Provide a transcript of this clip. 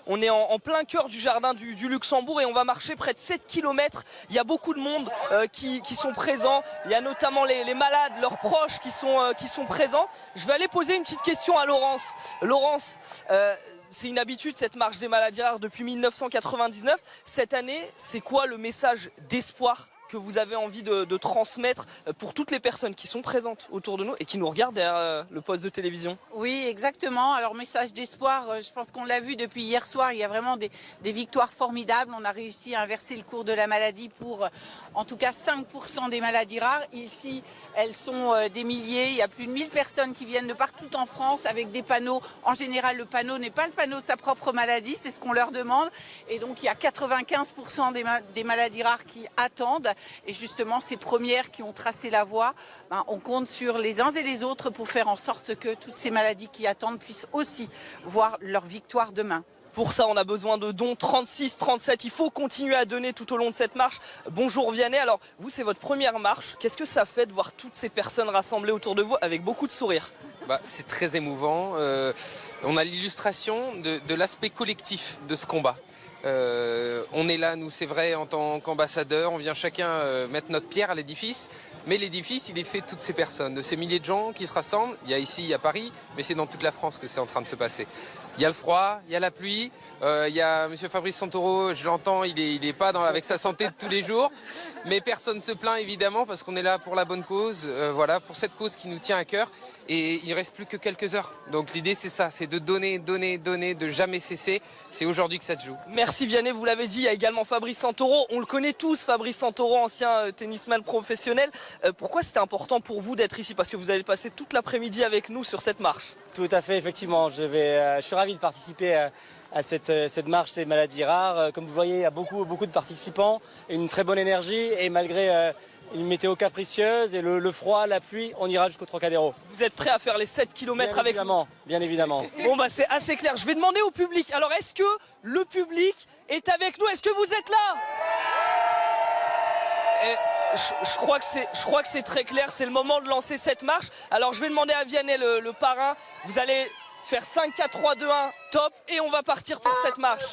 On est en plein cœur du jardin du Luxembourg et on va marcher près de 7 km. Il y a beaucoup de monde qui sont présents. Il y a notamment les malades, leurs proches qui sont présents. Je vais aller poser une petite question à Laurence. Laurence, c'est une habitude cette marche des maladies rares depuis 1999. Cette année, c'est quoi le message d'espoir que vous avez envie de transmettre pour toutes les personnes qui sont présentes autour de nous et qui nous regardent derrière le poste de télévision? Oui, exactement. Alors, message d'espoir, je pense qu'on l'a vu depuis hier soir, il y a vraiment des victoires formidables. On a réussi à inverser le cours de la maladie pour, en tout cas, 5% des maladies rares. Ici, elles sont des milliers. Il y a plus de 1000 personnes qui viennent de partout en France avec des panneaux. En général, le panneau n'est pas le panneau de sa propre maladie, c'est ce qu'on leur demande. Et donc, il y a 95% des maladies rares qui attendent. Et justement, ces premières qui ont tracé la voie, on compte sur les uns et les autres pour faire en sorte que toutes ces maladies qui attendent puissent aussi voir leur victoire demain. Pour ça, on a besoin de dons 36, 37. Il faut continuer à donner tout au long de cette marche. Bonjour Vianney. Alors, vous, c'est votre première marche. Qu'est-ce que ça fait de voir toutes ces personnes rassemblées autour de vous avec beaucoup de sourires? C'est très émouvant. On a l'illustration de l'aspect collectif de ce combat. On est là, nous, c'est vrai, en tant qu'ambassadeurs, on vient chacun mettre notre pierre à l'édifice, mais l'édifice, il est fait de toutes ces personnes, de ces milliers de gens qui se rassemblent. Il y a ici, à Paris, mais c'est dans toute la France que c'est en train de se passer. Il y a le froid, il y a la pluie, il y a M. Fabrice Santoro, je l'entends, il est pas avec sa santé de tous les jours, mais personne ne se plaint évidemment parce qu'on est là pour la bonne cause, voilà, pour cette cause qui nous tient à cœur. Et il ne reste plus que quelques heures. Donc l'idée c'est ça, c'est de donner, donner, donner, de jamais cesser. C'est aujourd'hui que ça se joue. Merci Vianney, vous l'avez dit, il y a également Fabrice Santoro. On le connaît tous, Fabrice Santoro, ancien tennisman professionnel. Pourquoi c'était important pour vous d'être ici? Parce que vous allez passer toute l'après-midi avec nous sur cette marche. Tout à fait, effectivement. Je suis ravi de participer à cette marche des maladies rares. Comme vous voyez, il y a beaucoup de participants, une très bonne énergie et malgré une météo capricieuse et le froid, la pluie, on ira jusqu'au Trocadéro. Vous êtes prêts à faire les 7 km avec nous? Bien évidemment. Bon c'est assez clair. Je vais demander au public. Alors est-ce que le public est avec nous? Est-ce que vous êtes là? Je crois que c'est très clair. C'est le moment de lancer cette marche. Alors je vais demander à Vianney, le parrain. Vous allez faire 5, 4, 3, 2, 1, top. Et on va partir pour cette marche.